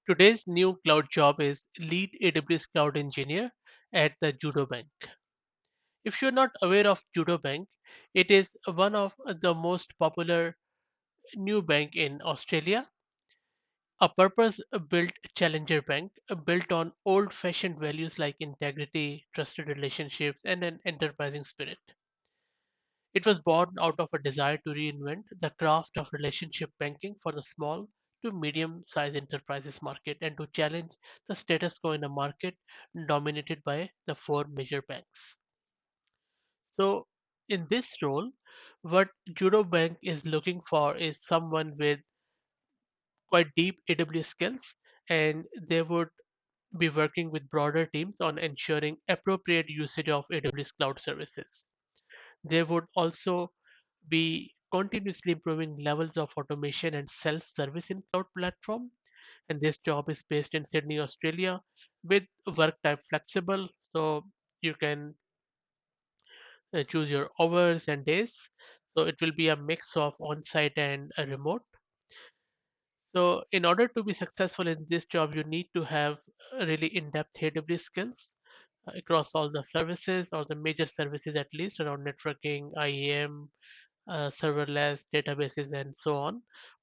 Today's new cloud job is lead AWS cloud engineer at the Judo Bank. If you're not aware of Judo Bank, it is one of the most popular new bank in Australia, a purpose-built challenger bank built on old-fashioned values like integrity, trusted relationships, and an enterprising spirit. It was born out of a desire to reinvent the craft of relationship banking for the small to medium-sized enterprises market and to challenge the status quo in a market dominated by the four major banks. So, in this role, what Judo Bank is looking for is someone with quite deep AWS skills, and they would be working with broader teams on ensuring appropriate usage of AWS cloud services. They would also be continuously improving levels of automation and self-service in cloud platform. And this job is based in Sydney, Australia, with work type flexible, so you can choose your hours and days. So it will be a mix of on-site and a remote. So in order to be successful in this job, you need to have really in-depth AWS skills across all the services or the major services at least around networking, IAM, serverless databases, and so on.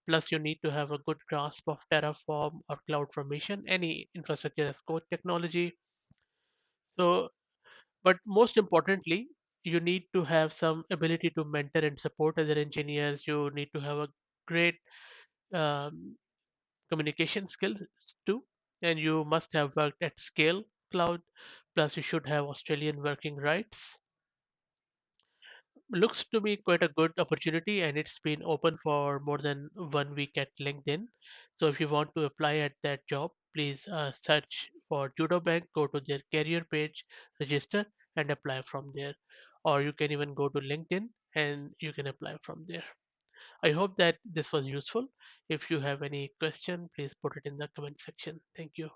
Plus, you need to have a good grasp of Terraform or CloudFormation, any infrastructure as code technology. So, but most importantly, you need to have some ability to mentor and support other engineers. You need to have a great um, communication skills too, and you must have worked at scale cloud. Plus, you should have Australian working rights. Looks to be quite a good opportunity, and it's been open for more than 1 week at LinkedIn. So if you want to apply at that job, please search for Judo Bank, go to their career page, register, and apply from there. Or you can even go to LinkedIn and you can apply from there. I hope that this was useful. If you have any question, please put it in the comment section. Thank you.